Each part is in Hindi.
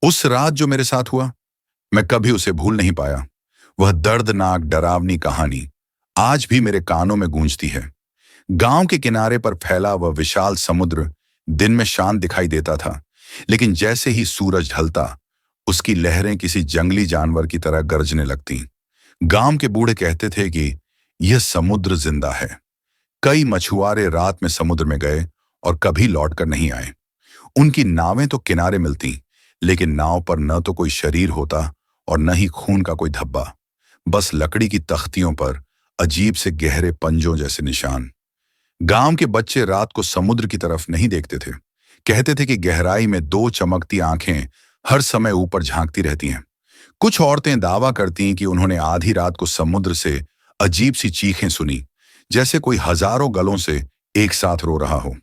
उस रात जो मेरे साथ हुआ, मैं कभी उसे भूल नहीं पाया। वह दर्दनाक डरावनी कहानी आज भी मेरे कानों में गूंजती है। गांव के किनारे पर फैला वह विशाल समुद्र दिन में शांत दिखाई देता था, लेकिन जैसे ही सूरज ढलता, उसकी लहरें किसी जंगली जानवर की तरह गरजने लगतीं। गांव के बूढ़े कहते थे कि यह समुद्र जिंदा है। कई मछुआरे रात में समुद्र में गए और कभी लौटकर नहीं आए। उनकी नावें तो किनारे मिलती, लेकिन नाव पर न तो कोई शरीर होता और न ही खून का कोई धब्बा। बस लकड़ी की तख्तियों पर अजीब से गहरे पंजों जैसे निशान। गांव के बच्चे रात को समुद्र की तरफ नहीं देखते थे। कहते थे कि गहराई में दो चमकती आंखें हर समय ऊपर झांकती रहती हैं। कुछ औरतें दावा करती कि उन्होंने आधी रात को समुद्र से अजीब सी चीखें सुनी, जैसे कोई हजारों गलों से एक साथ रो रहा हो।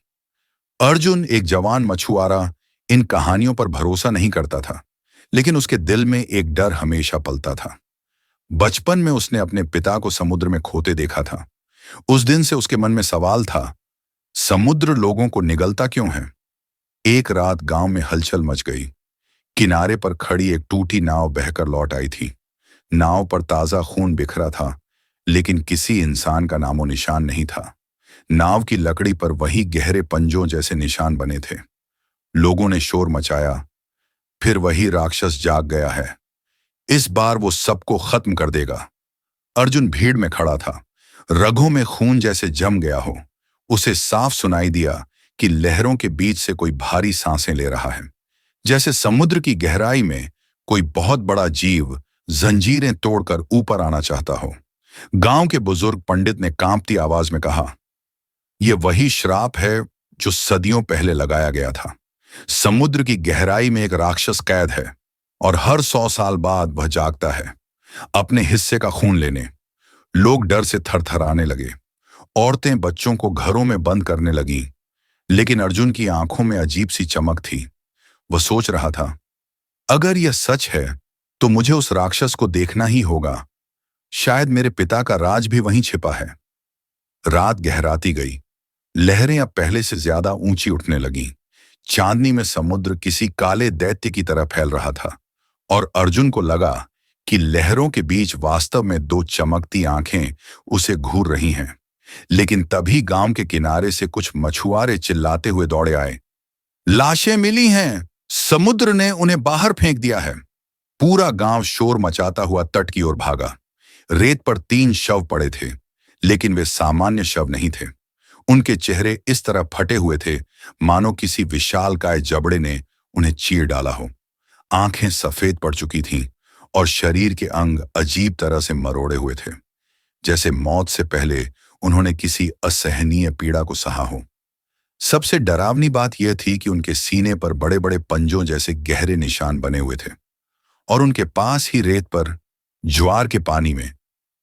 अर्जुन, एक जवान मछुआरा, इन कहानियों पर भरोसा नहीं करता था, लेकिन उसके दिल में एक डर हमेशा पलता था। बचपन में उसने अपने पिता को समुद्र में खोते देखा था। उस दिन से उसके मन में सवाल था, समुद्र लोगों को निगलता क्यों है? एक रात गांव में हलचल मच गई। किनारे पर खड़ी एक टूटी नाव बहकर लौट आई थी। नाव पर ताजा खून बिखरा था, लेकिन किसी इंसान का नामो निशान नहीं था। नाव की लकड़ी पर वही गहरे पंजों जैसे निशान बने थे। लोगों ने शोर मचाया, फिर वही राक्षस जाग गया है। इस बार वो सबको खत्म कर देगा। अर्जुन भीड़ में खड़ा था, रगों में खून जैसे जम गया हो। उसे साफ सुनाई दिया कि लहरों के बीच से कोई भारी सांसें ले रहा है, जैसे समुद्र की गहराई में कोई बहुत बड़ा जीव जंजीरें तोड़कर ऊपर आना चाहता हो। गांव के बुजुर्ग पंडित ने कांपती आवाज में कहा, यह वही श्राप है जो सदियों पहले लगाया गया था। समुद्र की गहराई में एक राक्षस कैद है और हर 100 साल बाद वह जागता है, अपने हिस्से का खून लेने। लोग डर से थरथराने लगे। औरतें बच्चों को घरों में बंद करने लगीं, लेकिन अर्जुन की आंखों में अजीब सी चमक थी। वह सोच रहा था, अगर यह सच है तो मुझे उस राक्षस को देखना ही होगा। शायद मेरे पिता का राज भी वहीं छिपा है। रात गहराती गई। लहरें अब पहले से ज्यादा ऊंची उठने लगीं। चांदनी में समुद्र किसी काले दैत्य की तरह फैल रहा था, और अर्जुन को लगा कि लहरों के बीच वास्तव में दो चमकती आंखें उसे घूर रही हैं। लेकिन तभी गांव के किनारे से कुछ मछुआरे चिल्लाते हुए दौड़े आए, लाशें मिली हैं, समुद्र ने उन्हें बाहर फेंक दिया है। पूरा गांव शोर मचाता हुआ तट की ओर भागा। रेत पर 3 शव पड़े थे, लेकिन वे सामान्य शव नहीं थे। उनके चेहरे इस तरह फटे हुए थे मानो किसी विशालकाय जबड़े ने उन्हें चीर डाला हो। आंखें सफेद पड़ चुकी थीं और शरीर के अंग अजीब तरह से मरोड़े हुए थे, जैसे मौत से पहले उन्होंने किसी असहनीय पीड़ा को सहा हो। सबसे डरावनी बात यह थी कि उनके सीने पर बड़े बड़े पंजों जैसे गहरे निशान बने हुए थे, और उनके पास ही रेत पर ज्वार के पानी में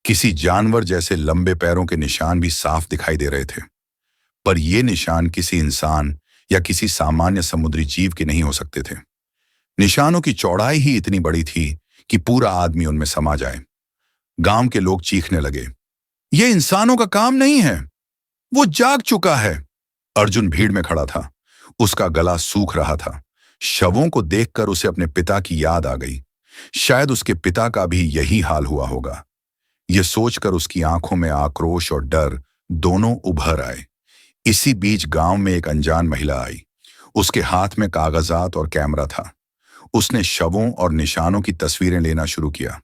किसी जानवर जैसे लंबे पैरों के निशान भी साफ दिखाई दे रहे थे। पर ये निशान किसी इंसान या किसी सामान्य समुद्री जीव के नहीं हो सकते थे। निशानों की चौड़ाई ही इतनी बड़ी थी कि पूरा आदमी उनमें समा जाए। गांव के लोग चीखने लगे, ये इंसानों का काम नहीं है, वो जाग चुका है। अर्जुन भीड़ में खड़ा था। उसका गला सूख रहा था। शवों को देखकर उसे अपने पिता की याद आ गई। शायद उसके पिता का भी यही हाल हुआ होगा। यह सोचकर उसकी आंखों में आक्रोश और डर दोनों उभर आए। इसी बीच गांव में एक अनजान महिला आई। उसके हाथ में कागजात और कैमरा था। उसने शवों और निशानों की तस्वीरें लेना शुरू किया।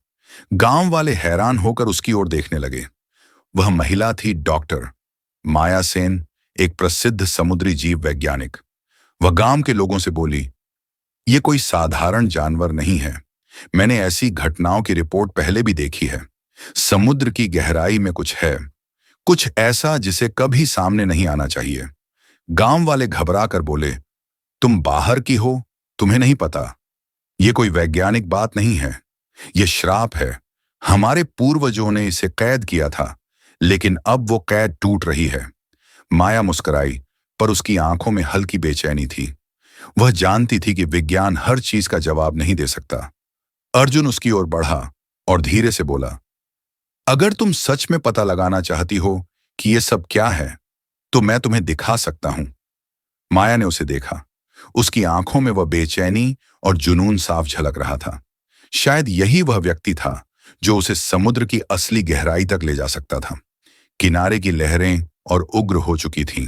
गांव वाले हैरान होकर उसकी ओर देखने लगे। वह महिला थी डॉक्टर माया सेन, एक प्रसिद्ध समुद्री जीव वैज्ञानिक। वह गांव के लोगों से बोली, ये कोई साधारण जानवर नहीं है। मैंने ऐसी घटनाओं की रिपोर्ट पहले भी देखी है। समुद्र की गहराई में कुछ है, कुछ ऐसा जिसे कभी सामने नहीं आना चाहिए। गांव वाले घबरा कर बोले, तुम बाहर की हो, तुम्हें नहीं पता। ये कोई वैज्ञानिक बात नहीं है, ये श्राप है। हमारे पूर्वजों ने इसे कैद किया था, लेकिन अब वो कैद टूट रही है। माया मुस्कुराई, पर उसकी आंखों में हल्की बेचैनी थी। वह जानती थी कि विज्ञान हर चीज का जवाब नहीं दे सकता। अर्जुन उसकी ओर बढ़ा और धीरे से बोला, अगर तुम सच में पता लगाना चाहती हो कि ये सब क्या है, तो मैं तुम्हें दिखा सकता हूं। माया ने उसे देखा। उसकी आंखों में वह बेचैनी और जुनून साफ झलक रहा था। शायद यही वह व्यक्ति था जो उसे समुद्र की असली गहराई तक ले जा सकता था। किनारे की लहरें और उग्र हो चुकी थीं,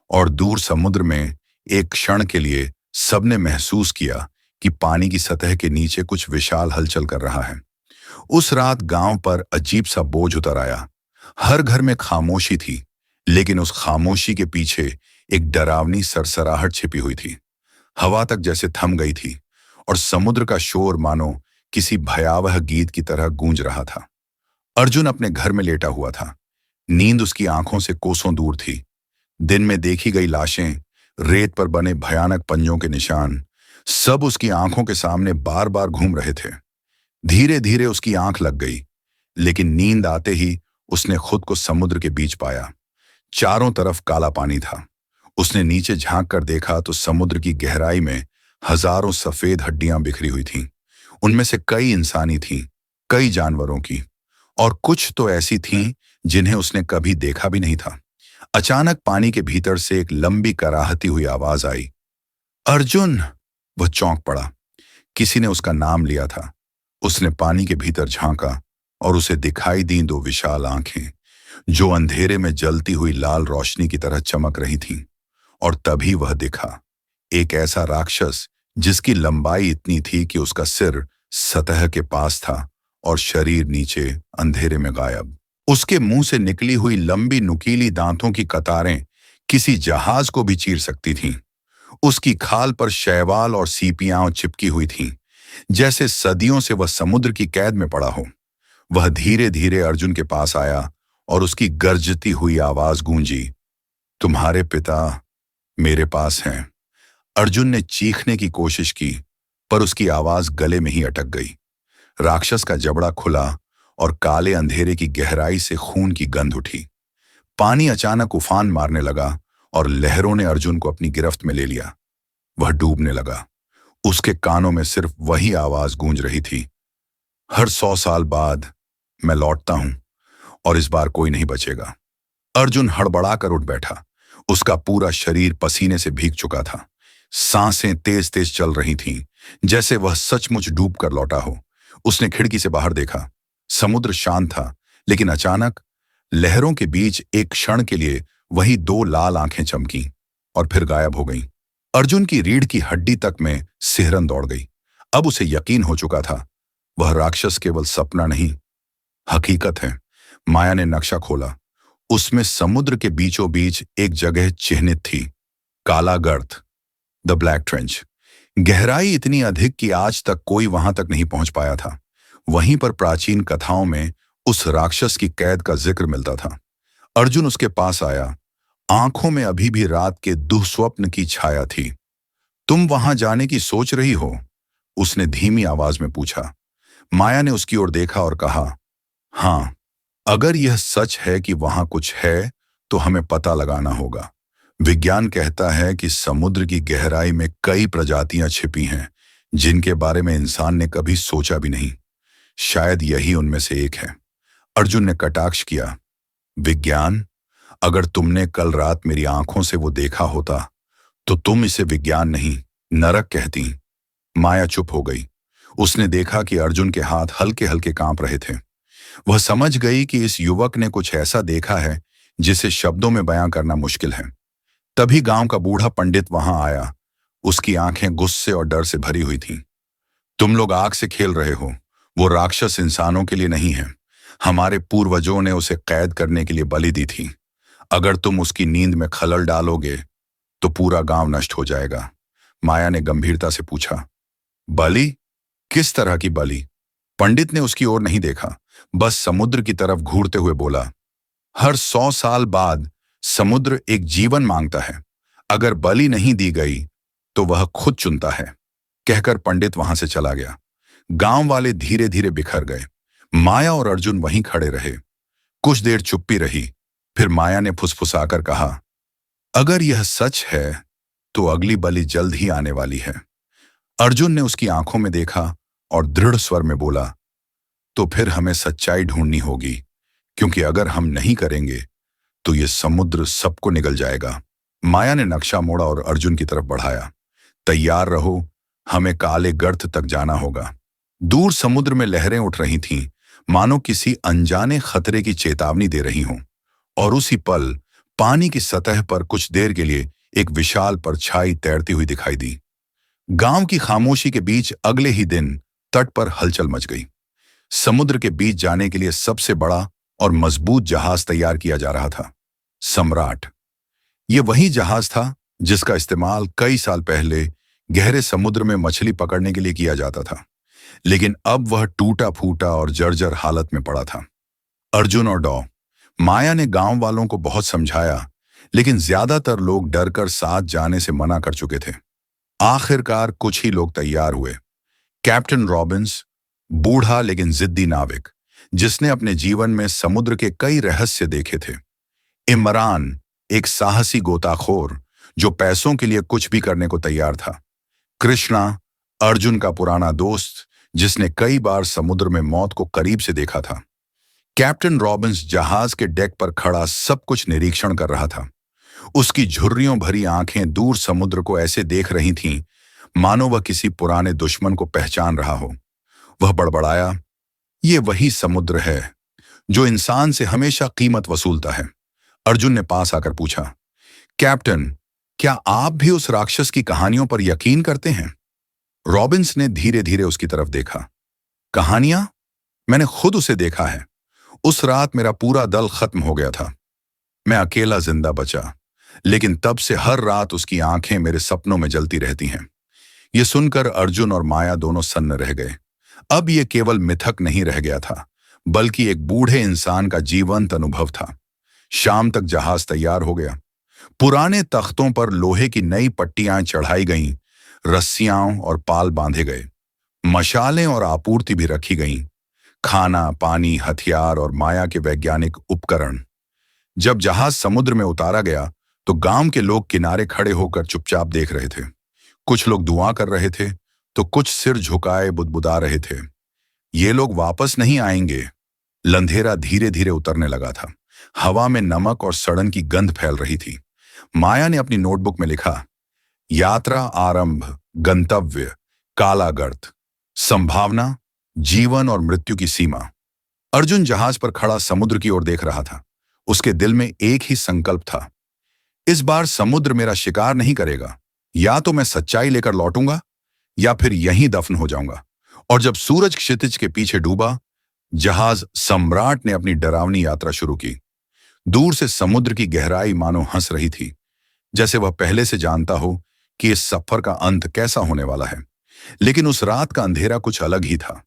और दूर समुद्र में एक क्षण के लिए सबने महसूस किया कि पानी की सतह के नीचे कुछ विशाल हलचल कर रहा है। उस रात गांव पर अजीब सा बोझ उतर आया। हर घर में खामोशी थी, लेकिन उस खामोशी के पीछे एक डरावनी सरसराहट छिपी हुई थी। हवा तक जैसे थम गई थी, और समुद्र का शोर मानो किसी भयावह गीत की तरह गूंज रहा था। अर्जुन अपने घर में लेटा हुआ था। नींद उसकी आंखों से कोसों दूर थी। दिन में देखी गई लाशें, रेत पर बने भयानक पंजों के निशान, सब उसकी आंखों के सामने बार बार घूम रहे थे। धीरे धीरे उसकी आंख लग गई, लेकिन नींद आते ही उसने खुद को समुद्र के बीच पाया। चारों तरफ काला पानी था। उसने नीचे झांक कर देखा तो समुद्र की गहराई में हजारों सफेद हड्डियां बिखरी हुई थीं। उनमें से कई इंसानी थीं, कई जानवरों की, और कुछ तो ऐसी थीं जिन्हें उसने कभी देखा भी नहीं था। अचानक पानी के भीतर से एक लंबी कराहती हुई आवाज आई, अर्जुन! वह चौंक पड़ा। किसी ने उसका नाम लिया था। उसने पानी के भीतर झांका और उसे दिखाई दी दो विशाल आंखें, जो अंधेरे में जलती हुई लाल रोशनी की तरह चमक रही थीं। और तभी वह दिखा, एक ऐसा राक्षस जिसकी लंबाई इतनी थी कि उसका सिर सतह के पास था और शरीर नीचे अंधेरे में गायब। उसके मुंह से निकली हुई लंबी नुकीली दांतों की कतारें किसी जहाज को भी चीर सकती थीं। उसकी खाल पर शैवाल और सीपियां चिपकी हुई थीं, जैसे सदियों से वह समुद्र की कैद में पड़ा हो। वह धीरे धीरे अर्जुन के पास आया और उसकी गर्जती हुई आवाज गूंजी, तुम्हारे पिता मेरे पास हैं। अर्जुन ने चीखने की कोशिश की, पर उसकी आवाज गले में ही अटक गई। राक्षस का जबड़ा खुला और काले अंधेरे की गहराई से खून की गंध उठी। पानी अचानक उफान मारने लगा और लहरों ने अर्जुन को अपनी गिरफ्त में ले लिया। वह डूबने लगा। उसके कानों में सिर्फ वही आवाज गूंज रही थी, हर 100 साल बाद मैं लौटता हूं, और इस बार कोई नहीं बचेगा। अर्जुन हड़बड़ाकर उठ बैठा। उसका पूरा शरीर पसीने से भीग चुका था। सांसें तेज तेज चल रही थीं, जैसे वह सचमुच डूब कर लौटा हो। उसने खिड़की से बाहर देखा। समुद्र शांत था, लेकिन अचानक लहरों के बीच एक क्षण के लिए वही दो लाल आंखें चमकीं और फिर गायब हो गईं। अर्जुन की रीढ़ की हड्डी तक में सिहरन दौड़ गई। अब उसे यकीन हो चुका था, वह राक्षस केवल सपना नहीं, हकीकत है। माया ने नक्शा खोला। उसमें समुद्र के बीचों बीच एक जगह चिह्नित थी, काला गर्त, द ब्लैक ट्रेंच। गहराई इतनी अधिक कि आज तक कोई वहां तक नहीं पहुंच पाया था। वहीं पर प्राचीन कथाओं में उस राक्षस की कैद का जिक्र मिलता था। अर्जुन उसके पास आया। आंखों में अभी भी रात के दुःस्वप्न की छाया थी। तुम वहां जाने की सोच रही हो? उसने धीमी आवाज में पूछा। माया ने उसकी ओर देखा और कहा, हां, अगर यह सच है कि वहां कुछ है तो हमें पता लगाना होगा। विज्ञान कहता है कि समुद्र की गहराई में कई प्रजातियां छिपी हैं, जिनके बारे में इंसान ने कभी सोचा भी नहीं। शायद यही उनमें से एक है। अर्जुन ने कटाक्ष किया। विज्ञान? अगर तुमने कल रात मेरी आंखों से वो देखा होता तो तुम इसे विज्ञान नहीं, नरक कहती। माया चुप हो गई। उसने देखा कि अर्जुन के हाथ हल्के हल्के कांप रहे थे। वह समझ गई कि इस युवक ने कुछ ऐसा देखा है जिसे शब्दों में बयां करना मुश्किल है। तभी गांव का बूढ़ा पंडित वहां आया। उसकी आंखें गुस्से और डर से भरी हुई थीं। तुम लोग आग से खेल रहे हो। वो राक्षस इंसानों के लिए नहीं है। हमारे पूर्वजों ने उसे कैद करने के लिए बलि दी थी। अगर तुम उसकी नींद में खलल डालोगे तो पूरा गांव नष्ट हो जाएगा। माया ने गंभीरता से पूछा, बलि? किस तरह की बलि? पंडित ने उसकी ओर नहीं देखा, बस समुद्र की तरफ घूरते हुए बोला, हर 100 साल बाद समुद्र एक जीवन मांगता है। अगर बलि नहीं दी गई तो वह खुद चुनता है। कहकर पंडित वहां से चला गया। गांव वाले धीरे धीरे बिखर गए। माया और अर्जुन वहीं खड़े रहे। कुछ देर चुप्पी रही। फिर माया ने फुसफुसाकर कहा, अगर यह सच है तो अगली बलि जल्द ही आने वाली है। अर्जुन ने उसकी आंखों में देखा और दृढ़ स्वर में बोला, तो फिर हमें सच्चाई ढूंढनी होगी, क्योंकि अगर हम नहीं करेंगे तो ये समुद्र सबको निगल जाएगा। माया ने नक्शा मोड़ा और अर्जुन की तरफ बढ़ाया। तैयार रहो, हमें काले गर्त तक जाना होगा। दूर समुद्र में लहरें उठ रही थीं, मानो किसी अनजाने खतरे की चेतावनी दे रही हों। और उसी पल पानी की सतह पर कुछ देर के लिए एक विशाल परछाई तैरती हुई दिखाई दी। गांव की खामोशी के बीच अगले ही दिन तट पर हलचल मच गई। समुद्र के बीच जाने के लिए सबसे बड़ा और मजबूत जहाज तैयार किया जा रहा था, सम्राट। यह वही जहाज था जिसका इस्तेमाल कई साल पहले गहरे समुद्र में मछली पकड़ने के लिए किया जाता था, लेकिन अब वह टूटा फूटा और जर्जर हालत में पड़ा था। अर्जुन और डॉ माया ने गांव वालों को बहुत समझाया, लेकिन ज्यादातर लोग डरकर साथ जाने से मना कर चुके थे। आखिरकार कुछ ही लोग तैयार हुए। कैप्टन रॉबिन्स, बूढ़ा लेकिन जिद्दी नाविक, जिसने अपने जीवन में समुद्र के कई रहस्य देखे थे। इमरान, एक साहसी गोताखोर जो पैसों के लिए कुछ भी करने को तैयार था। कृष्णा, अर्जुन का पुराना दोस्त, जिसने कई बार समुद्र में मौत को करीब से देखा था। कैप्टन रॉबिन्स जहाज के डेक पर खड़ा सब कुछ निरीक्षण कर रहा था। उसकी झुर्रियों भरी आंखें दूर समुद्र को ऐसे देख रही थीं, मानो वह किसी पुराने दुश्मन को पहचान रहा हो। वह बड़बड़ाया, "ये वही समुद्र है जो इंसान से हमेशा कीमत वसूलता है।" अर्जुन ने पास आकर पूछा, "कैप्टन, क्या आप भी उस राक्षस की कहानियों पर यकीन करते हैं?" रॉबिन्स ने धीरे धीरे उसकी तरफ देखा। "कहानियां? मैंने खुद उसे देखा है। उस रात मेरा पूरा दल खत्म हो गया था। मैं अकेला जिंदा बचा, लेकिन तब से हर रात उसकी आंखें मेरे सपनों में जलती रहती हैं।" यह सुनकर अर्जुन और माया दोनों सन्न रह गए। अब यह केवल मिथक नहीं रह गया था, बल्कि एक बूढ़े इंसान का जीवंत अनुभव था। शाम तक जहाज तैयार हो गया। पुराने तख्तों पर लोहे की नई पट्टियां चढ़ाई गईं, रस्सियां और पाल बांधे गए, मशालें और आपूर्ति भी रखी गईं, खाना, पानी, हथियार और माया के वैज्ञानिक उपकरण। जब जहाज समुद्र में उतारा गया तो गांव के लोग किनारे खड़े होकर चुपचाप देख रहे थे। कुछ लोग दुआ कर रहे थे तो कुछ सिर झुकाए बुदबुदा रहे थे, "ये लोग वापस नहीं आएंगे।" लंधेरा धीरे धीरे उतरने लगा था। हवा में नमक और सड़न की गंध फैल रही थी। माया ने अपनी नोटबुक में लिखा, "यात्रा आरंभ, गंतव्य काला गर्त, संभावना जीवन और मृत्यु की सीमा।" अर्जुन जहाज पर खड़ा समुद्र की ओर देख रहा था। उसके दिल में एक ही संकल्प था, इस बार समुद्र मेरा शिकार नहीं करेगा। या तो मैं सच्चाई लेकर लौटूंगा या फिर यहीं दफन हो जाऊंगा। और जब सूरज क्षितिज के पीछे डूबा, जहाज सम्राट ने अपनी डरावनी यात्रा शुरू की। दूर से समुद्र की गहराई मानो हंस रही थी, जैसे वह पहले से जानता हो कि इस सफर का अंत कैसा होने वाला है। लेकिन उस रात का अंधेरा कुछ अलग ही था।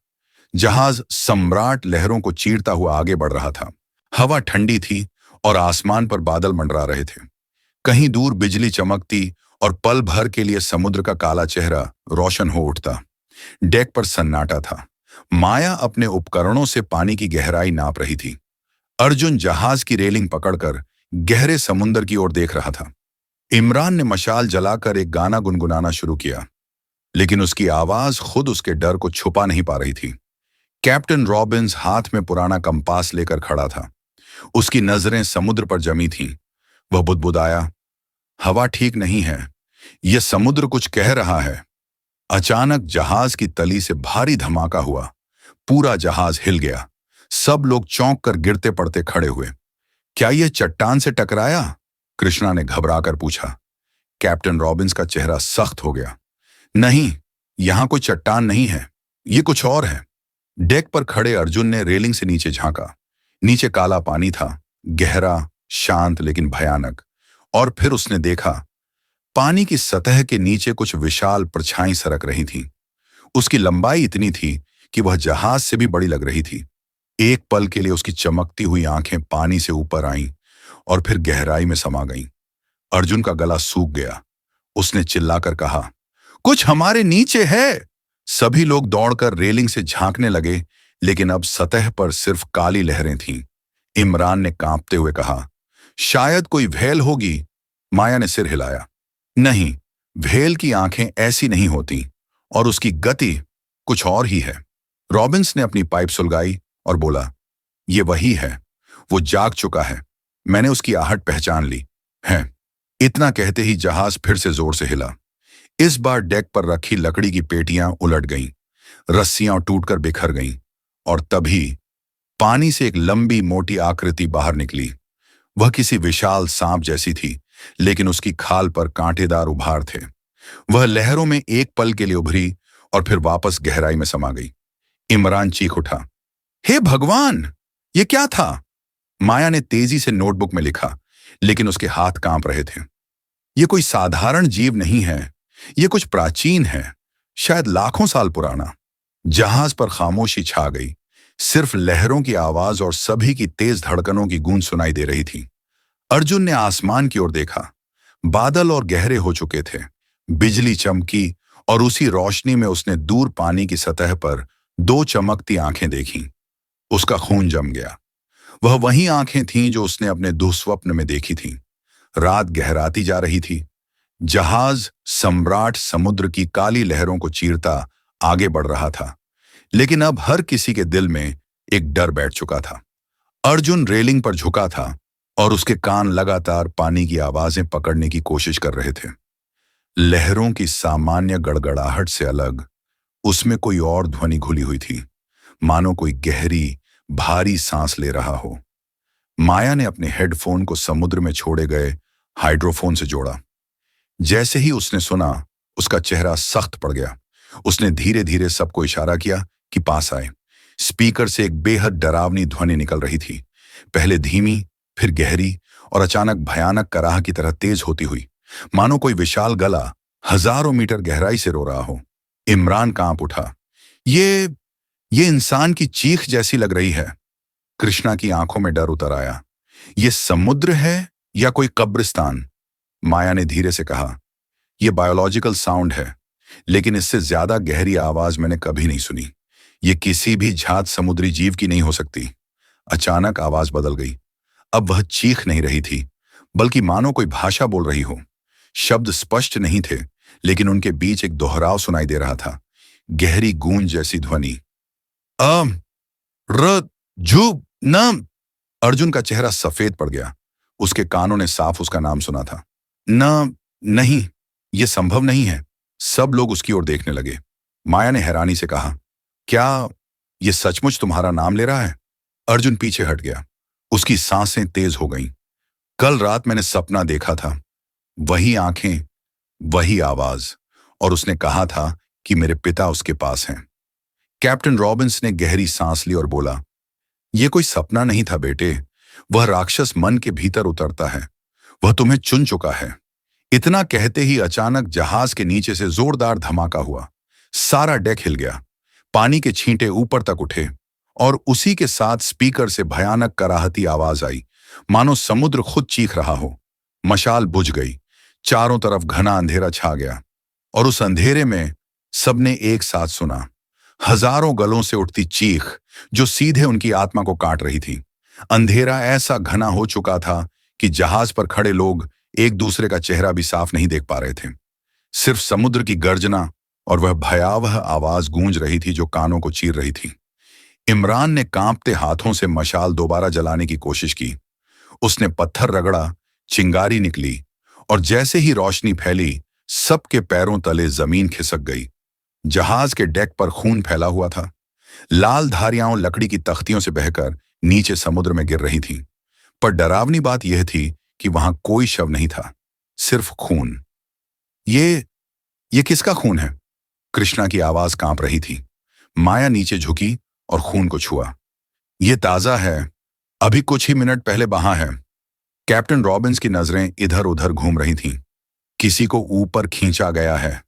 जहाज सम्राट लहरों को चीरता हुआ आगे बढ़ रहा था। हवा ठंडी थी और आसमान पर बादल मंडरा रहे थे। कहीं दूर बिजली चमकती और पल भर के लिए समुद्र का काला चेहरा रोशन हो उठता। डेक पर सन्नाटा था। माया अपने उपकरणों से पानी की गहराई नाप रही थी। अर्जुन जहाज की रेलिंग पकड़कर गहरे समुद्र की ओर देख रहा था। इमरान ने मशाल जलाकर एक गाना गुनगुनाना शुरू किया, लेकिन उसकी आवाज खुद उसके डर को छुपा नहीं पा रही थी। कैप्टन रॉबिन्स हाथ में पुराना कंपास लेकर खड़ा था। उसकी नजरें समुद्र पर जमी थीं। वह बुदबुदाया, "हवा ठीक नहीं है, यह समुद्र कुछ कह रहा है।" अचानक जहाज की तली से भारी धमाका हुआ। पूरा जहाज हिल गया। सब लोग चौंक कर गिरते पड़ते खड़े हुए। "क्या यह चट्टान से टकराया?" कृष्णा ने घबराकर पूछा। कैप्टन रॉबिन्स का चेहरा सख्त हो गया। "नहीं, यहां कोई चट्टान नहीं है, ये कुछ और है।" डेक पर खड़े अर्जुन ने रेलिंग से नीचे झांका। नीचे काला पानी था, गहरा, शांत लेकिन भयानक। और फिर उसने देखा, पानी की सतह के नीचे कुछ विशाल परछाई सरक रही थीं। उसकी लंबाई इतनी थी कि वह जहाज से भी बड़ी लग रही थी। एक पल के लिए उसकी चमकती हुई आंखें पानी से ऊपर आईं और फिर गहराई में समा गईं। अर्जुन का गला सूख गया। उसने चिल्लाकर कहा, "कुछ हमारे नीचे है!" सभी लोग दौड़कर रेलिंग से झांकने लगे, लेकिन अब सतह पर सिर्फ काली लहरें थीं। इमरान ने कांपते हुए कहा, "शायद कोई व्हेल होगी।" माया ने सिर हिलाया, "नहीं, व्हेल की आंखें ऐसी नहीं होती और उसकी गति कुछ और ही है।" रॉबिन्स ने अपनी पाइप सुलगाई और बोला, "ये वही है, वो जाग चुका है। मैंने उसकी आहट पहचान ली है।" इतना कहते ही जहाज फिर से जोर से हिला। इस बार डेक पर रखी लकड़ी की पेटियां उलट गईं, रस्सियां टूटकर बिखर गईं, और तभी पानी से एक लंबी मोटी आकृति बाहर निकली। वह किसी विशाल सांप जैसी थी, लेकिन उसकी खाल पर कांटेदार उभार थे। वह लहरों में एक पल के लिए उभरी और फिर वापस गहराई में समा गई। इमरान चीख उठा, हे भगवान, ये क्या था? माया ने तेजी से नोटबुक में लिखा, लेकिन उसके हाथ कांप रहे थे। ये कोई साधारण जीव नहीं है, ये कुछ प्राचीन है, शायद लाखों साल पुराना। जहाज पर खामोशी छा गई, सिर्फ लहरों की आवाज और सभी की तेज धड़कनों की गूंज सुनाई दे रही थी। अर्जुन ने आसमान की ओर देखा। बादल और गहरे हो चुके थे, बिजली चमकी और उसी रोशनी में उसने दूर पानी की सतह पर दो चमकती आंखें देखीं। उसका खून जम गया। वह वही आंखें थीं जो उसने अपने दुःस्वप्न में देखी थीं। रात गहराती जा रही थी। जहाज सम्राट समुद्र की काली लहरों को चीरता आगे बढ़ रहा था, लेकिन अब हर किसी के दिल में एक डर बैठ चुका था। अर्जुन रेलिंग पर झुका था और उसके कान लगातार पानी की आवाजें पकड़ने की कोशिश कर रहे थे। लहरों की सामान्य गड़गड़ाहट से अलग उसमें कोई और ध्वनि घुली हुई थी, मानो कोई गहरी भारी सांस ले रहा हो। माया ने अपने हेडफोन को समुद्र में छोड़े गए हाइड्रोफोन से जोड़ा। जैसे ही उसने सुना, उसका चेहरा सख्त पड़ गया। उसने धीरे धीरे सबको इशारा किया कि पास आए। स्पीकर से एक बेहद डरावनी ध्वनि निकल रही थी, पहले धीमी, फिर गहरी और अचानक भयानक कराह की तरह तेज होती हुई, मानो कोई विशाल गला हजारों मीटर गहराई से रो रहा हो। इमरान कांप उठा। ये इंसान की चीख जैसी लग रही है। कृष्णा की आंखों में डर उतर आया। ये समुद्र है या कोई कब्रिस्तान? माया ने धीरे से कहा, यह बायोलॉजिकल साउंड है, लेकिन इससे ज्यादा गहरी आवाज मैंने कभी नहीं सुनी। ये किसी भी जात समुद्री जीव की नहीं हो सकती। अचानक आवाज बदल गई। अब वह चीख नहीं रही थी, बल्कि मानो कोई भाषा बोल रही हो। शब्द स्पष्ट नहीं थे, लेकिन उनके बीच एक दोहराव सुनाई दे रहा था, गहरी गूंज जैसी ध्वनि। र जू न। अर्जुन का चेहरा सफेद पड़ गया। उसके कानों ने साफ उसका नाम सुना था। नहीं, यह संभव नहीं है। सब लोग उसकी ओर देखने लगे। माया ने हैरानी से कहा, क्या यह सचमुच तुम्हारा नाम ले रहा है? अर्जुन पीछे हट गया। उसकी सांसें तेज हो गईं। कल रात मैंने सपना देखा था, वही आंखें, वही आवाज, और उसने कहा था कि मेरे पिता उसके पास हैं। कैप्टन रॉबिन्स ने गहरी सांस ली और बोला, यह कोई सपना नहीं था बेटे, वह राक्षस मन के भीतर उतरता है। वह तुम्हें चुन चुका है। इतना कहते ही अचानक जहाज के नीचे से जोरदार धमाका हुआ। सारा डेक हिल गया। पानी के छींटे ऊपर तक उठे और उसी के साथ स्पीकर से भयानक कराहती आवाज आई, मानो समुद्र खुद चीख रहा हो। मशाल बुझ गई। चारों तरफ घना अंधेरा छा गया और उस अंधेरे में सबने एक साथ सुना, हजारों गलों से उठती चीख जो सीधे उनकी आत्मा को काट रही थी। अंधेरा ऐसा घना हो चुका था कि जहाज पर खड़े लोग एक दूसरे का चेहरा भी साफ नहीं देख पा रहे थे। सिर्फ समुद्र की गर्जना और वह भयावह आवाज गूंज रही थी जो कानों को चीर रही थी। इमरान ने कांपते हाथों से मशाल दोबारा जलाने की कोशिश की। उसने पत्थर रगड़ा, चिंगारी निकली, और जैसे ही रोशनी फैली, सबके पैरों तले जमीन खिसक गई। जहाज के डेक पर खून फैला हुआ था। लाल धारियां लकड़ी की तख्तियों से बहकर नीचे समुद्र में गिर रही थीं। पर डरावनी बात यह थी कि वहां कोई शव नहीं था, सिर्फ खून। ये किसका खून है? कृष्णा की आवाज कांप रही थी। माया नीचे झुकी और खून को छुआ। यह ताजा है, अभी कुछ ही मिनट पहले बहा है। कैप्टन रॉबिन्स की नजरें इधर उधर घूम रही थीं। किसी को ऊपर खींचा गया है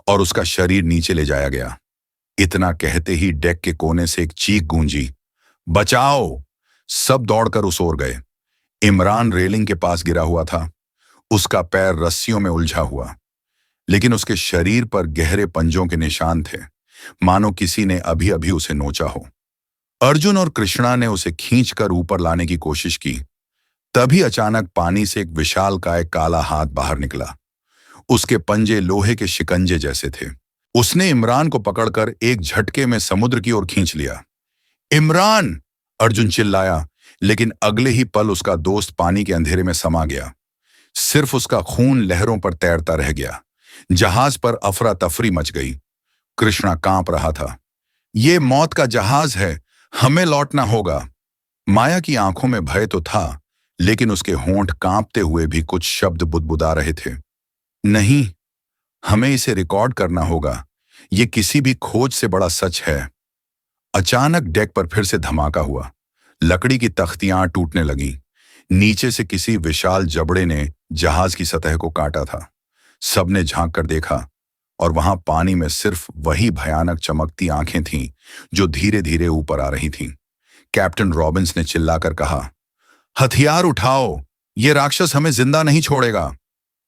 और उसका शरीर नीचे ले जाया गया। इतना कहते ही डेक के कोने से एक चीख गूंजी, बचाओ! सब दौड़कर उस ओर गए। इमरान रेलिंग के पास गिरा हुआ था, उसका पैर रस्सियों में उलझा हुआ, लेकिन उसके शरीर पर गहरे पंजों के निशान थे, मानो किसी ने अभी अभी उसे नोचा हो। अर्जुन और कृष्णा ने उसे खींचकर ऊपर लाने की कोशिश की। तभी अचानक पानी से एक विशालकाय काला हाथ बाहर निकला। उसके पंजे लोहे के शिकंजे जैसे थे। उसने इमरान को पकड़कर एक झटके में समुद्र की ओर खींच लिया। इमरान! अर्जुन चिल्लाया, लेकिन अगले ही पल उसका दोस्त पानी के अंधेरे में समा गया। सिर्फ उसका खून लहरों पर तैरता रह गया, जहाज पर अफरा तफरी मच गई। कृष्णा कांप रहा था। ये मौत का जहाज है, हमें लौटना होगा। माया की आंखों में भय तो था, लेकिन उसके होंठ कांपते हुए भी कुछ शब्द बुदबुदा रहे थे। नहीं, हमें इसे रिकॉर्ड करना होगा। ये किसी भी खोज से बड़ा सच है। अचानक डेक पर फिर से धमाका हुआ। लकड़ी की तख्तियां टूटने लगीं। नीचे से किसी विशाल जबड़े ने जहाज की सतह को काटा था। सबने झांक कर देखा और वहां पानी में सिर्फ वही भयानक चमकती आंखें थीं जो धीरे धीरे ऊपर आ रही थीं। कैप्टन रॉबिन्स ने चिल्लाकर कहा, हथियार उठाओ, ये राक्षस हमें जिंदा नहीं छोड़ेगा।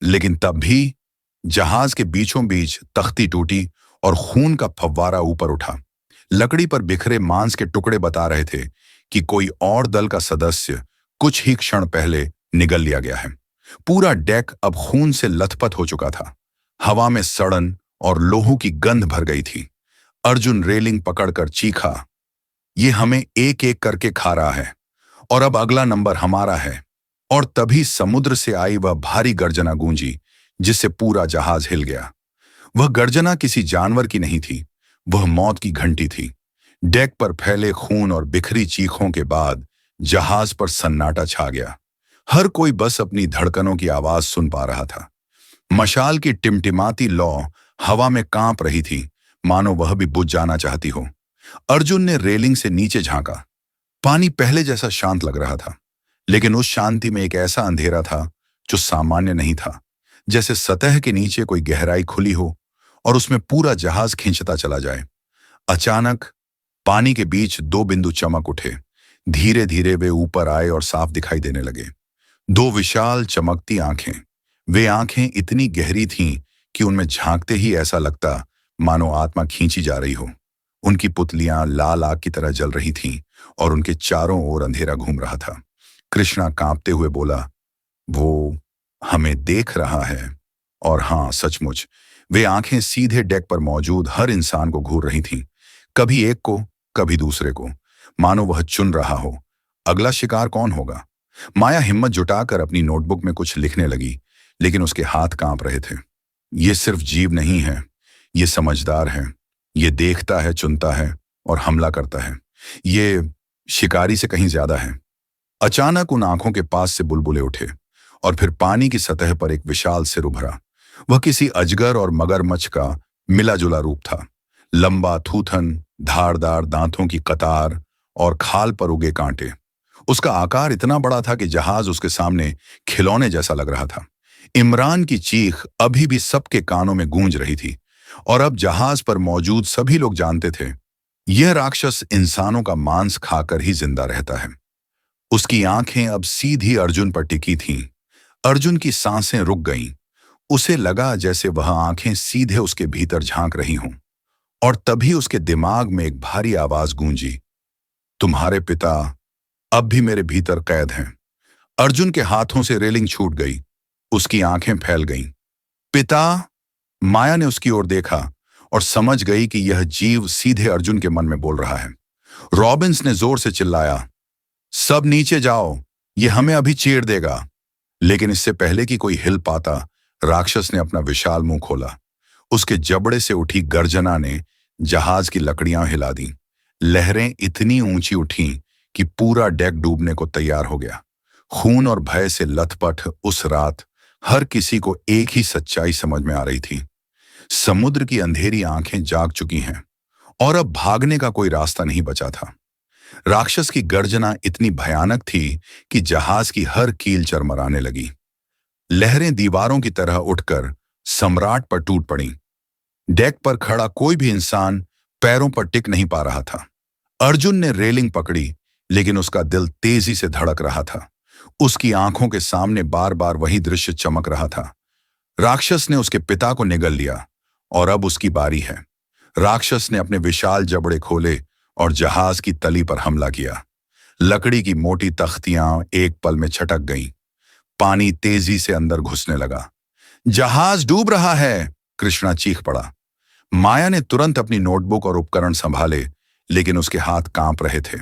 लेकिन तब भी जहाज के बीचों बीच तख्ती टूटी और खून का फव्वारा ऊपर उठा। लकड़ी पर बिखरे मांस के टुकड़े बता रहे थे कि कोई और दल का सदस्य कुछ ही क्षण पहले निगल लिया गया है। पूरा डेक अब खून से लथपथ हो चुका था। हवा में सड़न और लोहू की गंध भर गई थी। अर्जुन रेलिंग पकड़कर चीखा, ये हमें एक एक करके खा रहा है और अब अगला नंबर हमारा है। और तभी समुद्र से आई वह भारी गर्जना गूंजी, जिससे पूरा जहाज हिल गया। वह गर्जना किसी जानवर की नहीं थी, वह मौत की घंटी थी। डेक पर फैले खून और बिखरी चीखों के बाद जहाज पर सन्नाटा छा गया। हर कोई बस अपनी धड़कनों की आवाज सुन पा रहा था। मशाल की टिमटिमाती लौ हवा में कांप रही थी, मानो वह भी बुझ जाना चाहती हो। अर्जुन ने रेलिंग से नीचे झांका। पानी पहले जैसा शांत लग रहा था, लेकिन उस शांति में एक ऐसा अंधेरा था जो सामान्य नहीं था। जैसे सतह के नीचे कोई गहराई खुली हो और उसमें पूरा जहाज खींचता चला जाए। अचानक पानी के बीच दो बिंदु चमक उठे। धीरे धीरे वे ऊपर आए और साफ दिखाई देने लगे। दो विशाल चमकती आंखें। वे आंखें इतनी गहरी थीं कि उनमें झांकते ही ऐसा लगता मानो आत्मा खींची जा रही हो। उनकी पुतलियां लाल आग की तरह जल रही थीं और उनके चारों ओर अंधेरा घूम रहा था। कृष्णा कांपते हुए बोला, वो हमें देख रहा है। और हाँ, सचमुच वे आंखें सीधे डेक पर मौजूद हर इंसान को घूर रही थीं, कभी एक को, कभी दूसरे को, मानो वह चुन रहा हो अगला शिकार कौन होगा। माया हिम्मत जुटाकर अपनी नोटबुक में कुछ लिखने लगी, लेकिन उसके हाथ कांप रहे थे। ये सिर्फ जीव नहीं है, ये समझदार है। ये देखता है, चुनता है और हमला करता है। ये शिकारी से कहीं ज्यादा है। अचानक उन आंखों के पास से बुलबुले उठे और फिर पानी की सतह पर एक विशाल सिर उभरा। वह किसी अजगर और मगरमच्छ का मिला जुला रूप था। लंबा थूथन, धारदार दांतों की कतार और खाल पर उगे कांटे। उसका आकार इतना बड़ा था कि जहाज उसके सामने खिलौने जैसा लग रहा था। इमरान की चीख अभी भी सबके कानों में गूंज रही थी और अब जहाज पर मौजूद सभी लोग जानते थे, यह राक्षस इंसानों का मांस खाकर ही जिंदा रहता है। उसकी आंखें अब सीधी अर्जुन पर टिकी थीं। अर्जुन की सांसें रुक गईं। उसे लगा जैसे वह आंखें सीधे उसके भीतर झांक रही हों। और तभी उसके दिमाग में एक भारी आवाज गूंजी, तुम्हारे पिता अब भी मेरे भीतर कैद हैं। अर्जुन के हाथों से रेलिंग छूट गई। उसकी आंखें फैल गईं। पिता? माया ने उसकी ओर देखा और समझ गई कि यह जीव सीधे अर्जुन के मन में बोल रहा है। रॉबिन्स ने जोर से चिल्लाया, सब नीचे जाओ, ये हमें अभी चीर देगा। लेकिन इससे पहले कि कोई हिल पाता, राक्षस ने अपना विशाल मुंह खोला। उसके जबड़े से उठी गर्जना ने जहाज की लकड़ियां हिला दी। लहरें इतनी ऊंची उठीं कि पूरा डेक डूबने को तैयार हो गया। खून और भय से लथपथ उस रात हर किसी को एक ही सच्चाई समझ में आ रही थी। समुद्र की अंधेरी आंखें जाग चुकी हैं और अब भागने का कोई रास्ता नहीं बचा था। राक्षस की गर्जना इतनी भयानक थी कि जहाज की हर कील चरमराने लगी। लहरें दीवारों की तरह उठकर सम्राट पर टूट पड़ीं। डेक पर खड़ा कोई भी इंसान पैरों पर टिक नहीं पा रहा था। अर्जुन ने रेलिंग पकड़ी, लेकिन उसका दिल तेजी से धड़क रहा था। उसकी आंखों के सामने बार बार वही दृश्य चमक रहा था। राक्षस ने उसके पिता को निगल लिया और अब उसकी बारी है। राक्षस ने अपने विशाल जबड़े खोले और जहाज की तली पर हमला किया। लकड़ी की मोटी तख्तियां एक पल में छटक गईं। पानी तेजी से अंदर घुसने लगा। जहाज डूब रहा है, कृष्णा चीख पड़ा। माया ने तुरंत अपनी नोटबुक और उपकरण संभाले, लेकिन उसके हाथ कांप रहे थे।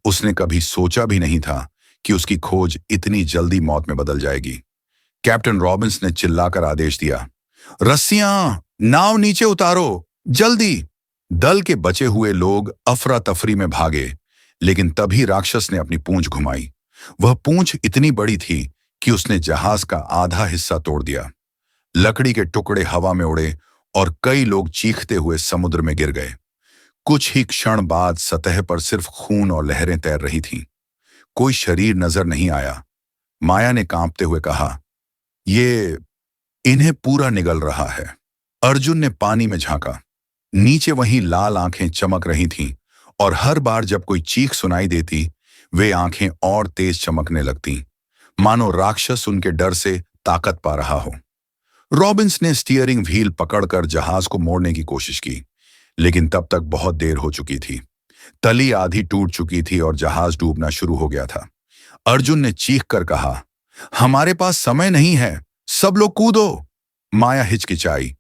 उसने कभी सोचा भी नहीं था कि उसकी खोज इतनी जल्दी मौत में बदल जाएगी। कैप्टन रॉबिन्स ने चिल्लाकर आदेश दिया, रस्सियां, नाव नीचे उतारो, जल्दी। दल के बचे हुए लोग अफरा तफरी में भागे, लेकिन तभी राक्षस ने अपनी पूंछ घुमाई। वह पूंछ इतनी बड़ी थी कि उसने जहाज का आधा हिस्सा तोड़ दिया। लकड़ी के टुकड़े हवा में उड़े और कई लोग चीखते हुए समुद्र में गिर गए। कुछ ही क्षण बाद सतह पर सिर्फ खून और लहरें तैर रही थीं। कोई शरीर नजर नहीं आया। माया ने कांपते हुए कहा, ये इन्हें पूरा निगल रहा है। अर्जुन ने पानी में झांका। नीचे वहीं लाल आंखें चमक रही थीं और हर बार जब कोई चीख सुनाई देती, वे आंखें और तेज चमकने लगतीं, मानो राक्षस उनके डर से ताकत पा रहा हो। रॉबिन्स ने स्टीयरिंग व्हील पकड़कर जहाज को मोड़ने की कोशिश की, लेकिन तब तक बहुत देर हो चुकी थी। तली आधी टूट चुकी थी और जहाज डूबना शुरू हो गया था। अर्जुन ने चीख कर कहा, हमारे पास समय नहीं है, सब लोग कूदो। माया हिचकिचाई,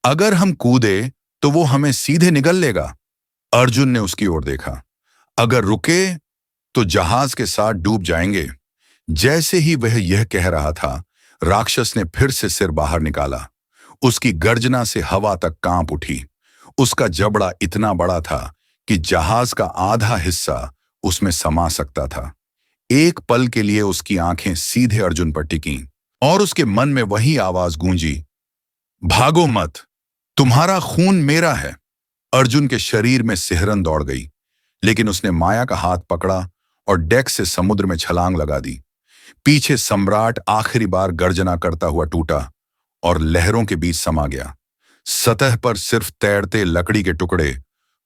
अगर हम कूदे तो वो हमें सीधे निगल लेगा। अर्जुन ने उसकी ओर देखा, अगर रुके तो जहाज के साथ डूब जाएंगे। जैसे ही वह यह कह रहा था, राक्षस ने फिर से सिर बाहर निकाला। उसकी गर्जना से हवा तक कांप उठी। उसका जबड़ा इतना बड़ा था कि जहाज का आधा हिस्सा उसमें समा सकता था। एक पल के लिए उसकी आंखें सीधे अर्जुन पर टिकीं और उसके मन में वही आवाज गूंजी, भागो मत, तुम्हारा खून मेरा है। अर्जुन के शरीर में सिहरन दौड़ गई, लेकिन उसने माया का हाथ पकड़ा और डेक से समुद्र में छलांग लगा दी। पीछे सम्राट आखिरी बार गर्जना करता हुआ टूटा और लहरों के बीच समा गया। सतह पर सिर्फ तैरते लकड़ी के टुकड़े,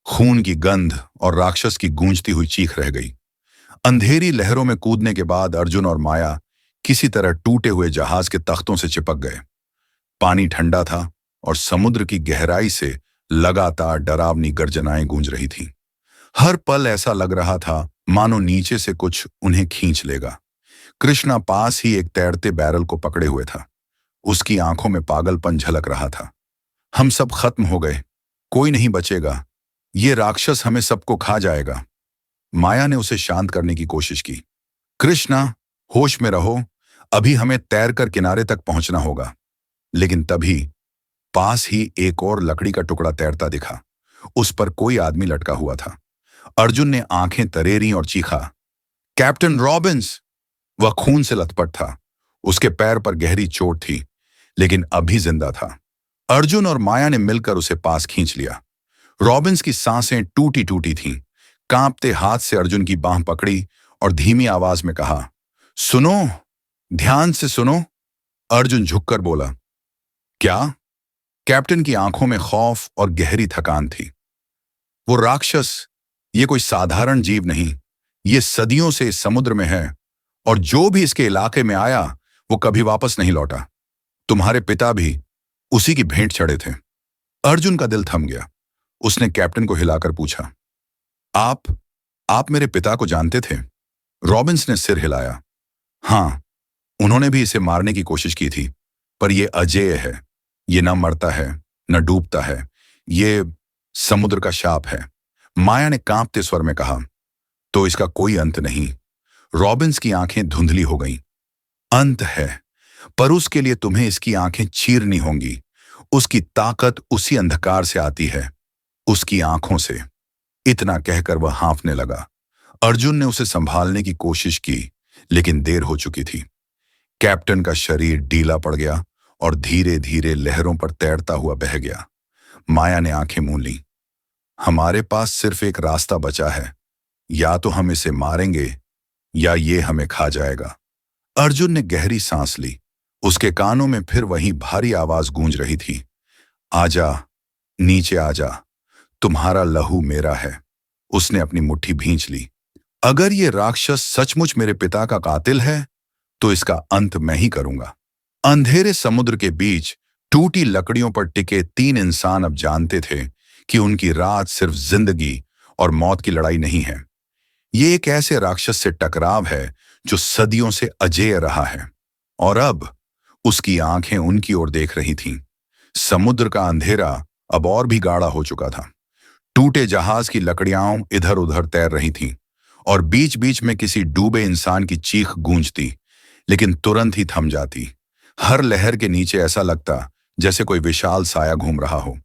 खून की गंध और राक्षस की गूंजती हुई चीख रह गई। अंधेरी लहरों में कूदने के बाद अर्जुन और माया किसी तरह टूटे हुए जहाज के तख्तों से चिपक गए। पानी ठंडा था और समुद्र की गहराई से लगातार डरावनी गर्जनाएं गूंज रही थीं। हर पल ऐसा लग रहा था मानो नीचे से कुछ उन्हें खींच लेगा। कृष्णा पास ही एक तैरते बैरल को पकड़े हुए था। उसकी आंखों में पागलपन झलक रहा था। हम सब खत्म हो गए, कोई नहीं बचेगा, ये राक्षस हमें सबको खा जाएगा। माया ने उसे शांत करने की कोशिश की। कृष्णा, होश में रहो, अभी हमें तैरकर किनारे तक पहुंचना होगा। लेकिन तभी पास ही एक और लकड़ी का टुकड़ा तैरता दिखा। उस पर कोई आदमी लटका हुआ था। अर्जुन ने आंखें तरेरी और चीखा, कैप्टन रॉबिन्स! वह खून से लथपथ था। उसके पैर पर गहरी चोट थी, लेकिन अभी जिंदा था। अर्जुन और माया ने मिलकर उसे पास खींच लिया। रॉबिन्स की सांसें टूटी टूटी थीं। कांपते हाथ से अर्जुन की बांह पकड़ी और धीमी आवाज में कहा, सुनो, ध्यान से सुनो। अर्जुन झुककर बोला, क्या? कैप्टन की आंखों में खौफ और गहरी थकान थी। वो राक्षस, ये कोई साधारण जीव नहीं, ये सदियों से इस समुद्र में है और जो भी इसके इलाके में आया वो कभी वापस नहीं लौटा। तुम्हारे पिता भी उसी की भेंट चढ़े थे। अर्जुन का दिल थम गया। उसने कैप्टन को हिलाकर पूछा, आप मेरे पिता को जानते थे? रॉबिन्स ने सिर हिलाया। हाँ, उन्होंने भी इसे मारने की कोशिश की थी, पर यह अजेय है। ये न मरता है, न डूबता है। ये समुद्र का शाप है। माया ने कांपते स्वर में कहा, तो इसका कोई अंत नहीं। रॉबिन्स की आंखें धुंधली हो गईं। अंत है, पर उसके लिए तुम्हें इसकी आंखें चीरनी होंगी। उसकी ताकत उसी अंधकार से आती है, उसकी आंखों से। इतना कहकर वह हाँफने लगा। अर्जुन ने उसे संभालने की कोशिश की, लेकिन देर हो चुकी थी। कैप्टन का शरीर ढीला पड़ गया और धीरे धीरे लहरों पर तैरता हुआ बह गया। माया ने आंखें मूंद लीं। हमारे पास सिर्फ एक रास्ता बचा है, या तो हम इसे मारेंगे या ये हमें खा जाएगा। अर्जुन ने गहरी सांस ली। उसके कानों में फिर वही भारी आवाज गूंज रही थी, आजा, नीचे आजा, तुम्हारा लहू मेरा है। उसने अपनी मुट्ठी भींच ली। अगर ये राक्षस सचमुच मेरे पिता का कातिल है, तो इसका अंत मैं ही करूंगा। अंधेरे समुद्र के बीच टूटी लकड़ियों पर टिके 3 इंसान अब जानते थे कि उनकी रात सिर्फ जिंदगी और मौत की लड़ाई नहीं है। ये एक ऐसे राक्षस से टकराव है जो सदियों से अजेय रहा है, और अब उसकी आंखें उनकी ओर देख रही थीं। समुद्र का अंधेरा अब और भी गाढ़ा हो चुका था। टूटे जहाज की लकड़ियां इधर उधर तैर रही थीं और बीच बीच में किसी डूबे इंसान की चीख गूंजती, लेकिन तुरंत ही थम जाती। हर लहर के नीचे ऐसा लगता जैसे कोई विशाल साया घूम रहा हो।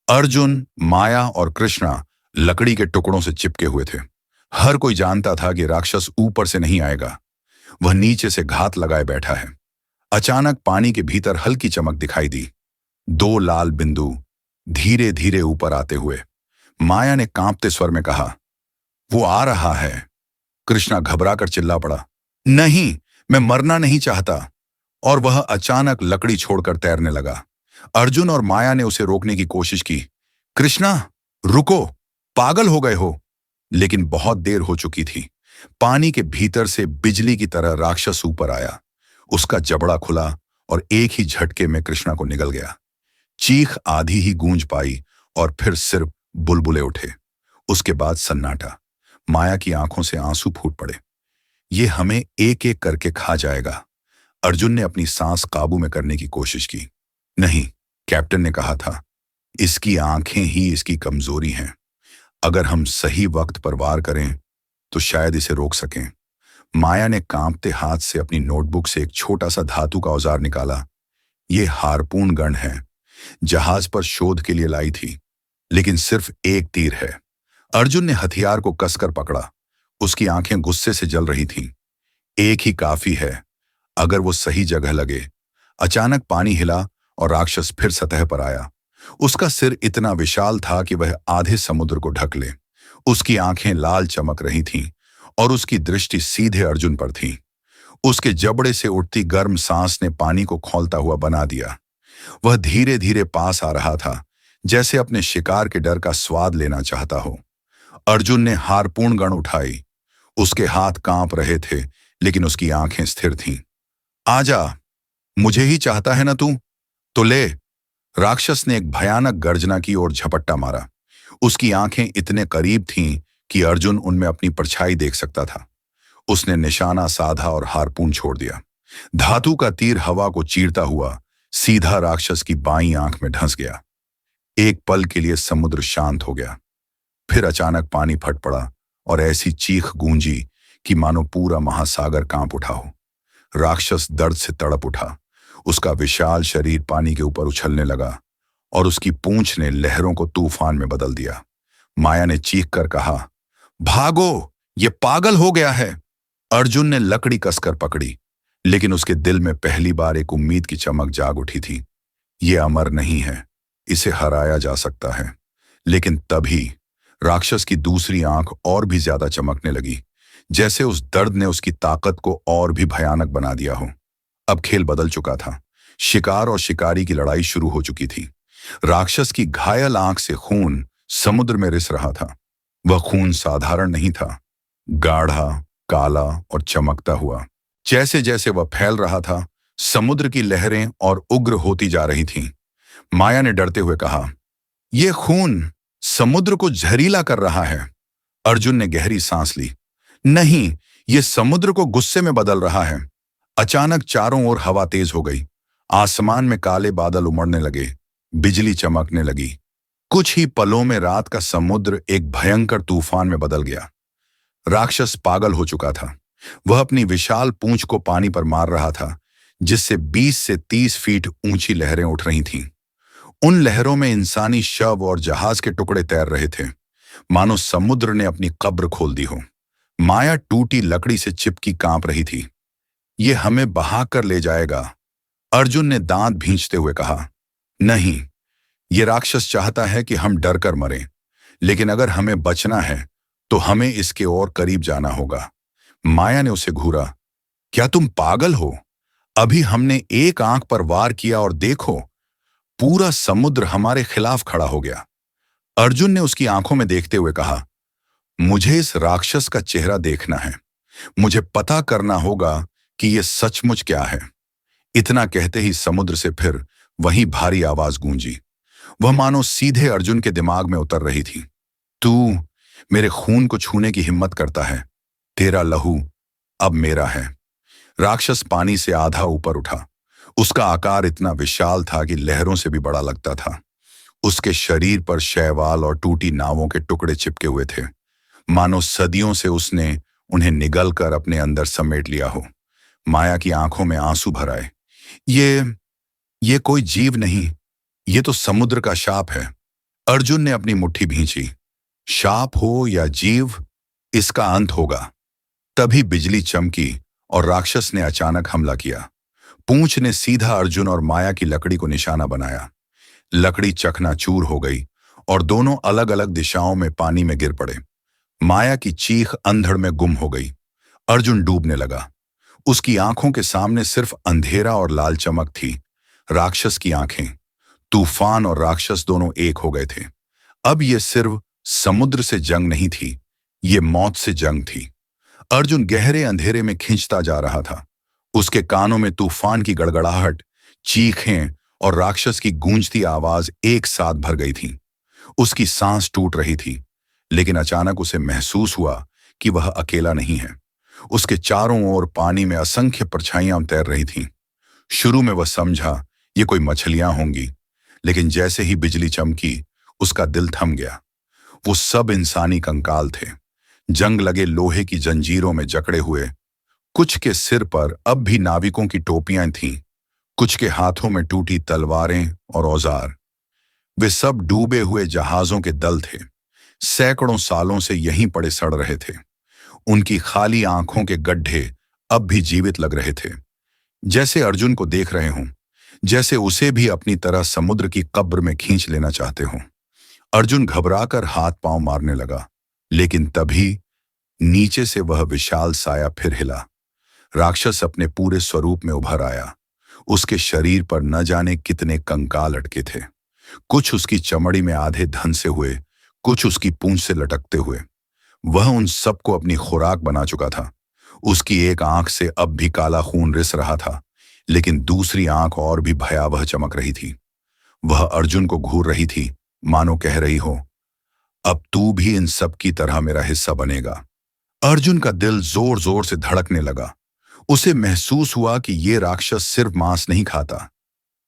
अर्जुन, माया और कृष्णा लकड़ी के टुकड़ों से चिपके हुए थे। हर कोई जानता था कि राक्षस ऊपर से नहीं आएगा, वह नीचे से घात लगाए बैठा है। अचानक पानी के भीतर हल्की चमक दिखाई दी। दो लाल बिंदु धीरे धीरे ऊपर आते हुए। माया ने कांपते स्वर में कहा, वो आ रहा है। कृष्णा घबराकर चिल्ला पड़ा, नहीं, मैं मरना नहीं चाहता। और वह अचानक लकड़ी छोड़कर तैरने लगा। अर्जुन और माया ने उसे रोकने की कोशिश की। कृष्णा, रुको, पागल हो गए हो। लेकिन बहुत देर हो चुकी थी। पानी के भीतर से बिजली की तरह राक्षस ऊपर आया। उसका जबड़ा खुला और एक ही झटके में कृष्णा को निगल गया। चीख आधी ही गूंज पाई और फिर सिर्फ बुलबुले उठे। उसके बाद सन्नाटा। माया की आंखों से आंसू फूट पड़े। ये हमें एक एक करके खा जाएगा। अर्जुन ने अपनी सांस काबू में करने की कोशिश की। नहीं, कैप्टन ने कहा था, इसकी आंखें ही इसकी कमजोरी हैं। अगर हम सही वक्त पर वार करें तो शायद इसे रोक सकें। माया ने कांपते हाथ से अपनी नोटबुक से एक छोटा सा धातु का औजार निकाला। ये हारपून गन है, जहाज पर शोध के लिए लाई थी, लेकिन सिर्फ एक तीर है। अर्जुन ने हथियार को कसकर पकड़ा। उसकी आंखें गुस्से से जल रही थीं। एक ही काफी है, अगर वो सही जगह लगे। अचानक पानी हिला और राक्षस फिर सतह पर आया। उसका सिर इतना विशाल था कि वह आधे समुद्र को ढक ले। उसकी आंखें लाल चमक रही थीं और उसकी दृष्टि सीधे अर्जुन पर थी। उसके जबड़े से उठती गर्म सांस ने पानी को खौलता हुआ बना दिया। वह धीरे धीरे पास आ रहा था, जैसे अपने शिकार के डर का स्वाद लेना चाहता हो। अर्जुन ने हारपून गन उठाई। उसके हाथ कांप रहे थे, लेकिन उसकी आंखें स्थिर थीं। आजा, मुझे ही चाहता है ना तू? तो ले। राक्षस ने एक भयानक गर्जना की और झपट्टा मारा। उसकी आंखें इतने करीब थीं कि अर्जुन उनमें अपनी परछाई देख सकता था। उसने निशाना साधा और हारपून छोड़ दिया। धातु का तीर हवा को चीरता हुआ सीधा राक्षस की बाईं आंख में धंस गया। एक पल के लिए समुद्र शांत हो गया। फिर अचानक पानी फट पड़ा और ऐसी चीख गूंजी कि मानो पूरा महासागर कांप उठा हो। राक्षस दर्द से तड़प उठा। उसका विशाल शरीर पानी के ऊपर उछलने लगा और उसकी पूंछ ने लहरों को तूफान में बदल दिया। माया ने चीख कर कहा, भागो, ये पागल हो गया है। अर्जुन ने लकड़ी कसकर पकड़ी, लेकिन उसके दिल में पहली बार एक उम्मीद की चमक जाग उठी थी। ये अमर नहीं है, इसे हराया जा सकता है। लेकिन तभी राक्षस की दूसरी आंख और भी ज्यादा चमकने लगी, जैसे उस दर्द ने उसकी ताकत को और भी भयानक बना दिया हो। अब खेल बदल चुका था। शिकार और शिकारी की लड़ाई शुरू हो चुकी थी। राक्षस की घायल आंख से खून समुद्र में रिस रहा था। वह खून साधारण नहीं था, गाढ़ा, काला और चमकता हुआ। जैसे जैसे वह फैल रहा था, समुद्र की लहरें और उग्र होती जा रही थीं। माया ने डरते हुए कहा, यह खून समुद्र को जहरीला कर रहा है। अर्जुन ने गहरी सांस ली। नहीं, यह समुद्र को गुस्से में बदल रहा है। अचानक चारों ओर हवा तेज हो गई। आसमान में काले बादल उमड़ने लगे। बिजली चमकने लगी। कुछ ही पलों में रात का समुद्र एक भयंकर तूफान में बदल गया। राक्षस पागल हो चुका था। वह अपनी विशाल पूंछ को पानी पर मार रहा था, जिससे 20 से 30 फीट ऊंची लहरें उठ रही थीं। उन लहरों में इंसानी शव और जहाज के टुकड़े तैर रहे थे, मानो समुद्र ने अपनी कब्र खोल दी हो। माया टूटी लकड़ी से चिपकी कांप रही थी। ये हमें बहा कर ले जाएगा, अर्जुन ने दांत भींचते हुए कहा। नहीं, ये राक्षस चाहता है कि हम डर कर मरें, लेकिन अगर हमें बचना है तो हमें इसके और करीब जाना होगा। माया ने उसे घूरा। क्या तुम पागल हो? अभी हमने एक आंख पर वार किया और देखो, पूरा समुद्र हमारे खिलाफ खड़ा हो गया। अर्जुन ने उसकी आंखों में देखते हुए कहा, मुझे इस राक्षस का चेहरा देखना है। मुझे पता करना होगा कि यह सचमुच क्या है। इतना कहते ही समुद्र से फिर वही भारी आवाज गूंजी। वह मानो सीधे अर्जुन के दिमाग में उतर रही थी। तू मेरे खून को छूने की हिम्मत करता है, तेरा लहू अब मेरा है। राक्षस पानी से आधा ऊपर उठा। उसका आकार इतना विशाल था कि लहरों से भी बड़ा लगता था। उसके शरीर पर शैवाल और टूटी नावों के टुकड़े चिपके हुए थे, मानो सदियों से उसने उन्हें निगल कर अपने अंदर समेट लिया हो। माया की आंखों में आंसू भर आए। ये कोई जीव नहीं, ये तो समुद्र का शाप है। अर्जुन ने अपनी मुट्ठी भींची। शाप हो या जीव, इसका अंत होगा। तभी बिजली चमकी और राक्षस ने अचानक हमला किया। पूंछ ने सीधा अर्जुन और माया की लकड़ी को निशाना बनाया। लकड़ी चकनाचूर हो गई और दोनों अलग अलग दिशाओं में पानी में गिर पड़े। माया की चीख अंधड़ में गुम हो गई। अर्जुन डूबने लगा। उसकी आंखों के सामने सिर्फ अंधेरा और लाल चमक थी। राक्षस की आंखें, तूफान और राक्षस दोनों एक हो गए थे। अब यह सिर्फ समुद्र से जंग नहीं थी, ये मौत से जंग थी। अर्जुन गहरे अंधेरे में खिंचता जा रहा था। उसके कानों में तूफान की गड़गड़ाहट, चीखें और राक्षस की गूंजती आवाज एक साथ भर गई थी। उसकी सांस टूट रही थी, लेकिन अचानक उसे महसूस हुआ कि वह अकेला नहीं है। उसके चारों ओर पानी में असंख्य परछाइयां तैर रही थीं। शुरू में वह समझा ये कोई मछलियां होंगी, लेकिन जैसे ही बिजली चमकी, उसका दिल थम गया। वो सब इंसानी कंकाल थे, जंग लगे लोहे की जंजीरों में जकड़े हुए। कुछ के सिर पर अब भी नाविकों की टोपियां थीं, कुछ के हाथों में टूटी तलवारें और औजार। वे सब डूबे हुए जहाजों के दल थे, सैकड़ों सालों से यहीं पड़े सड़ रहे थे। उनकी खाली आंखों के गड्ढे अब भी जीवित लग रहे थे, जैसे अर्जुन को देख रहे हों, जैसे उसे भी अपनी तरह समुद्र की कब्र में खींच लेना चाहते हों। अर्जुन घबराकर हाथ पांव मारने लगा, लेकिन तभी नीचे से वह विशाल साया फिर हिला। राक्षस अपने पूरे स्वरूप में उभर आया। उसके शरीर पर न जाने कितने कंकाल अटके थे, कुछ उसकी चमड़ी में आधे धंसे हुए, कुछ उसकी पूंछ से लटकते हुए। वह उन सबको अपनी खुराक बना चुका था। उसकी एक आंख से अब भी काला खून रिस रहा था, लेकिन दूसरी आंख और भी भयावह चमक रही थी। वह अर्जुन को घूर रही थी, मानो कह रही हो, अब तू भी इन सब की तरह मेरा हिस्सा बनेगा। अर्जुन का दिल जोर जोर से धड़कने लगा। उसे महसूस हुआ कि ये राक्षस सिर्फ मांस नहीं खाता,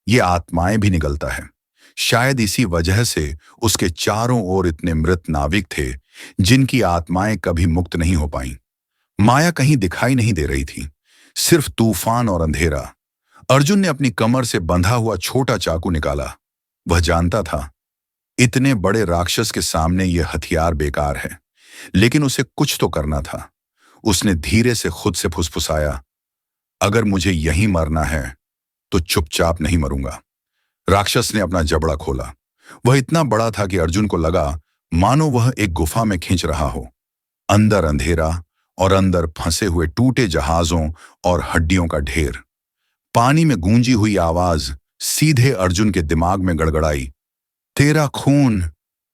ये आत्माएं भी निगलता है। शायद इसी वजह से उसके चारों ओर इतने मृत नाविक थे, जिनकी आत्माएं कभी मुक्त नहीं हो पाईं। माया कहीं दिखाई नहीं दे रही थी, सिर्फ तूफान और अंधेरा। अर्जुन ने अपनी कमर से बंधा हुआ छोटा चाकू निकाला। वह जानता था, इतने बड़े राक्षस के सामने यह हथियार बेकार है, लेकिन उसे कुछ तो करना था। उसने धीरे से खुद से फुसफुसाया, अगर मुझे यहीं मरना है तो चुपचाप नहीं मरूंगा। राक्षस ने अपना जबड़ा खोला। वह इतना बड़ा था कि अर्जुन को लगा मानो वह एक गुफा में खींच रहा हो। अंदर अंधेरा और अंदर फंसे हुए टूटे जहाजों और हड्डियों का ढेर। पानी में गूंजी हुई आवाज सीधे अर्जुन के दिमाग में गड़गड़ाई, तेरा खून,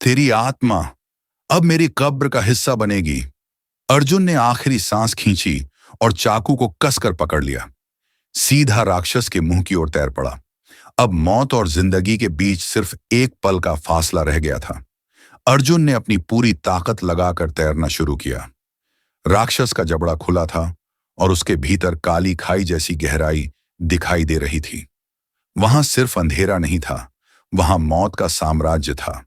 तेरी आत्मा अब मेरी कब्र का हिस्सा बनेगी। अर्जुन ने आखिरी सांस खींची और चाकू को कसकर पकड़ लिया। सीधा राक्षस के मुंह की ओर तैर पड़ा। अब मौत और जिंदगी के बीच सिर्फ एक पल का फासला रह गया था। अर्जुन ने अपनी पूरी ताकत लगाकर तैरना शुरू किया। राक्षस का जबड़ा खुला था और उसके भीतर काली खाई जैसी गहराई दिखाई दे रही थी। वहां सिर्फ अंधेरा नहीं था, वहां मौत का साम्राज्य था।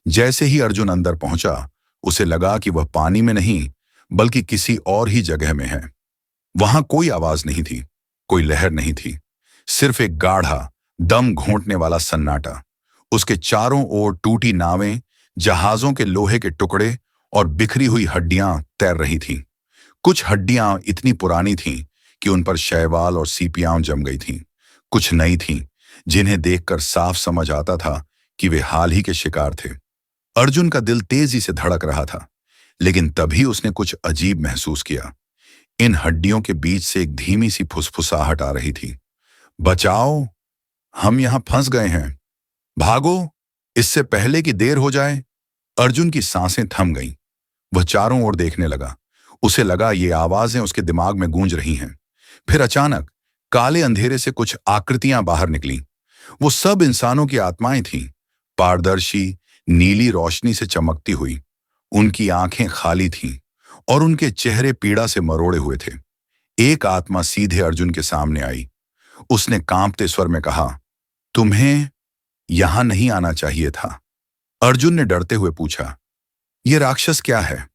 जैसे ही अर्जुन अंदर पहुंचा, उसे लगा कि वह पानी में नहीं, बल्कि किसी और ही जगह में है। वहां कोई आवाज नहीं थी, कोई लहर नहीं थी, सिर्फ एक गाढ़ा, दम घोंटने वाला सन्नाटा। उसके चारों ओर टूटी नावें, जहाजों के लोहे के टुकड़े और बिखरी हुई हड्डियां तैर रही थीं। कुछ हड्डियां इतनी पुरानी थीं कि उन पर शैवाल और सीपियां जम गई थीं। कुछ नई थीं, जिन्हें देखकर साफ समझ आता था कि वे हाल ही के शिकार थे। अर्जुन का दिल तेजी से धड़क रहा था, लेकिन तभी उसने कुछ अजीब महसूस किया। इन हड्डियों के बीच से एक धीमी सी फुसफुसाहट आ रही थी, बचाओ, हम यहां फंस गए हैं, भागो, इससे पहले कि देर हो जाए। अर्जुन की सांसें थम गईं। वह चारों ओर देखने लगा। उसे लगा ये आवाजें उसके दिमाग में गूंज रही हैं। फिर अचानक काले अंधेरे से कुछ आकृतियां बाहर निकलीं। वो सब इंसानों की आत्माएं थीं, पारदर्शी नीली रोशनी से चमकती हुई। उनकी आंखें खाली थीं और उनके चेहरे पीड़ा से मरोड़े हुए थे। एक आत्मा सीधे अर्जुन के सामने आई। उसने कांपते स्वर में कहा, तुम्हें यहां नहीं आना चाहिए था। अर्जुन ने डरते हुए पूछा, यह राक्षस क्या है?